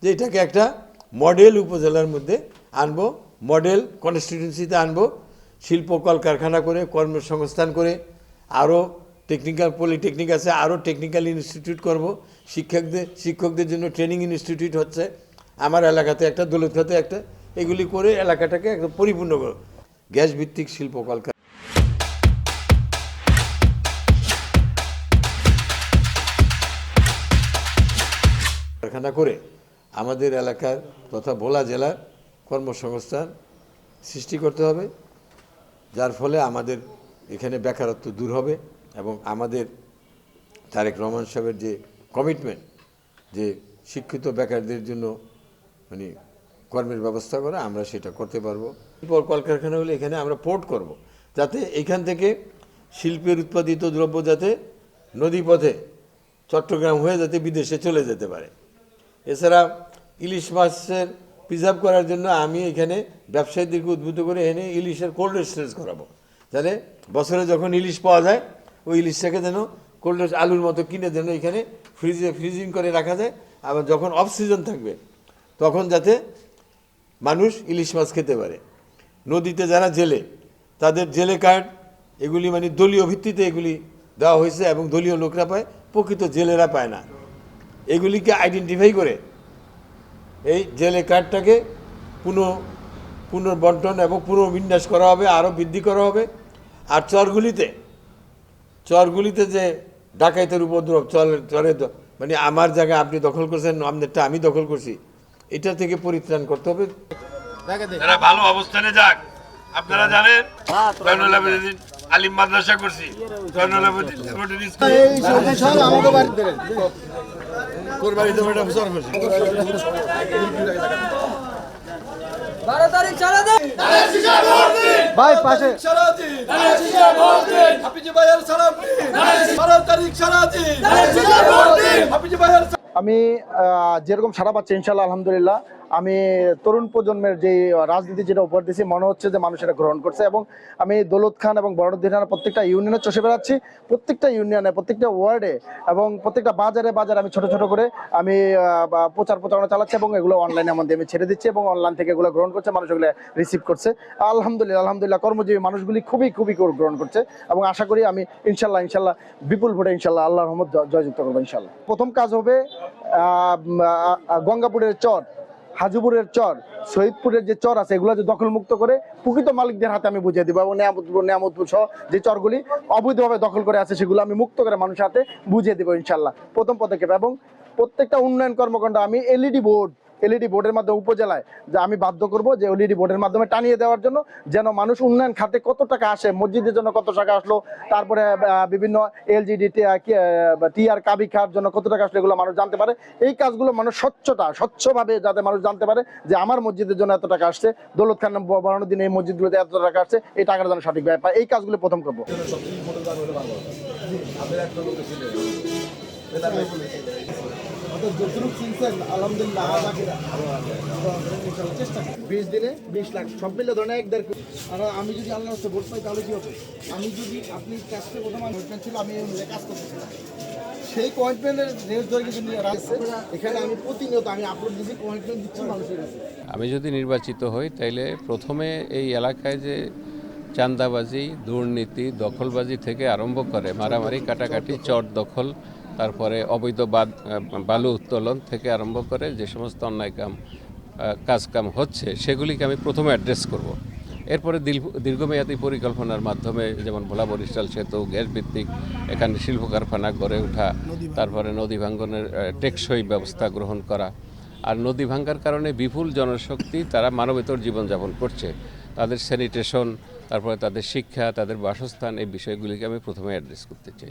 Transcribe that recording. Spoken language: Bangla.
যে এটাকে একটা মডেল উপজেলার মধ্যে আনবো, মডেল কনস্টিটিউয়েন্সিতে আনবো, শিল্প কলকারখানা করে কর্মসংস্থান করে আরও টেকনিক্যাল পলিটেকনিক আছে, আরও টেকনিক্যাল ইনস্টিটিউট করব, শিক্ষকদের জন্য ট্রেনিং ইনস্টিটিউট হচ্ছে আমার এলাকাতে একটা, দৌলতখাতে একটা, এগুলি করে এলাকাটাকে একদম পরিপূর্ণ করব। গ্যাস ভিত্তিক শিল্প কলকারখানা করে আমাদের এলাকার তথা ভোলা জেলার কর্মসংস্থান সৃষ্টি করতে হবে, যার ফলে আমাদের এখানে বেকারত্ব দূর হবে এবং আমাদের তারেক রহমান সাহেবের যে কমিটমেন্ট যে শিক্ষিত বেকারদের জন্য মানে কর্মের ব্যবস্থা করা, আমরা সেটা করতে পারবো। এরপর কলকারখানা হলে এখানে আমরা পোর্ট করব, যাতে এখান থেকে শিল্পের উৎপাদিত দ্রব্য যাতে নদীপথে চট্টগ্রাম হয়ে যাতে বিদেশে চলে যেতে পারে। এছাড়া ইলিশ মাছের প্রিজার্ভ করার জন্য আমি এখানে ব্যবসায়ীদেরকে উদ্বুদ্ধ করে এনে ইলিশের কোল্ড স্টোরেজ করাবো, যাতে বছরে যখন ইলিশ পাওয়া যায় ওই ইলিশটাকে যেন কোল্ড আলুর মতো কিনে যেন এখানে ফ্রিজিং করে রাখা যায়, আবার যখন অফ সিজন থাকবে তখন যাতে মানুষ ইলিশ মাছ খেতে পারে। নদীতে যারা জেলে তাদের জেলে কার্ড এগুলি মানে দলীয় ভিত্তিতে এগুলি দেওয়া হয়েছে এবং দলীয় লোকরা পায়, প্রকৃত জেলেরা পায় না। এগুলিকে আইডেন্টিফাই করে এই জেলে কার্ডটাকে পুনর্বন্টন এবং পুনর্বিন্যাস করা হবে, আরও বৃদ্ধি করা হবে। আর চরগুলিতে যে ডাকাইতের উপদ্রব, চরে মানে আমার জায়গায় আপনি দখল করছেন, আপনারটা আমি দখল করছি, এটা থেকে পরিত্রাণ করতে হবে। যারা ভালো অবস্থানে যাক, আপনারা জানেন আলিম মাদ্রাসা করছি, আমি যেরকম সারা পাচ্ছি ইনশাল্লাহ আলহামদুলিল্লাহ, আমি তরুণ প্রজন্মের যে রাজনীতি যেটা উপহার দিয়েছি মনে হচ্ছে যে মানুষ এটা গ্রহণ করছে। এবং আমি দৌলত খান এবং বড়দিন প্রত্যেকটা ইউনিয়নে চষে বেড়াচ্ছি, প্রত্যেকটা ইউনিয়নে, প্রত্যেকটা ওয়ার্ডে এবং প্রত্যেকটা বাজারে আমি ছোট ছোট করে আমি প্রচারণা চালাচ্ছি এবং এগুলো অনলাইনে আমাদের আমি ছেড়ে দিচ্ছি এবং অনলাইন থেকে এগুলো গ্রহণ করছে, মানুষ এগুলো রিসিভ করছে। আলহামদুলিল্লাহ কর্মজীবী মানুষগুলি খুবই গ্রহণ করছে এবং আশা করি আমি ইনশাল্লাহ বিপুল ভোটে ইনশাল্লাহ আল্লাহর রহমত জয়যুক্ত করবো ইনশাল্লাহ। প্রথম কাজ হবে গঙ্গাপুরের চর, হাজুপুরের চর, শহীদপুরের যে চর আছে এগুলো যে দখলমুক্ত করে প্রকৃত মালিকদের হাতে আমি বুঝিয়ে দিব এবং নিয়ামতপুর সহ যে চরগুলি অবৈধভাবে দখল করে আছে সেগুলো আমি মুক্ত করে মানুষের হাতে বুঝিয়ে দেবো ইনশাল্লাহ প্রথম পদক্ষেপ। এবং প্রত্যেকটা উন্নয়ন কর্মকাণ্ড আমি এলইডি বোর্ডের মাধ্যমে উপজেলায় যে আমি বাধ্য করব যে এলইডি বোর্ডের মাধ্যমে টানিয়ে দেওয়ার জন্য, যেন মানুষ উন্নয়ন খাতে কত টাকা আসে, মসজিদের জন্য কত টাকা আসলো, তারপরে বিভিন্ন এলজিডি টিআর কাবি খাওয়ার জন্য কত টাকা আসলো, এগুলো মানুষ জানতে পারে। এই কাজগুলো মানুষ স্বচ্ছভাবে যাতে মানুষ জানতে পারে যে আমার মসজিদের জন্য এত টাকা আসছে, দৌলত খান বানানোর দিন এই মসজিদগুলোতে এত টাকা আসছে, এই টাকার জন্য সঠিক ব্যাপার, এই কাজগুলো প্রথম করবো। আলহামদুলিল্লাহ 20 দিনে 20 লাখ সব মিলে ধরেন 1.5 কোটি। আর আমি যদি আল্লাহর রাস্তায় ভোট পাই তাহলে কি হবে? আমি যদি আপনি কাজটা প্রথম কমিটমেন্ট ছিল, আমি কাজ করতেছিলাম, সেই কমিটমেন্টের রেস ধরে কিন্তু এখানে আমি প্রতিনিয়ত আমি আপলোড দিচ্ছি, কমিটমেন্ট দিচ্ছি মানুষের কাছে। আমি যদি নির্বাচিত হই তাইলে প্রথমে এই এলাকায় যে চাঁদাবাজি, দুর্নীতি, দখলবাজি থেকে আরম্ভ করে মারামারি, কাটাকাটি, চর দখল, তারপরে অবৈধ বালু উত্তোলন থেকে আরম্ভ করে যে সমস্ত অন্যায় কাজকাম হচ্ছে সেগুলিকে আমি প্রথমে অ্যাড্রেস করব। এরপরে দীর্ঘমেয়াদী পরিকল্পনার মাধ্যমে যেমন ভোলা বরিশাল সেতু, গ্যাস ভিত্তিক এখানে শিল্প কারখানা গড়ে ওঠা, তারপরে নদী ভাঙ্গনের টেকসই ব্যবস্থা গ্রহণ করা। আর নদী ভাঙ্গার কারণে বিপুল জনশক্তি তারা মানবেতর জীবনযাপন করছে, তাদের স্যানিটেশন, তারপরে তাদের শিক্ষা, তাদের বাসস্থান, এই বিষয়গুলিকে আমি প্রথমে অ্যাড্রেস করতে চাই।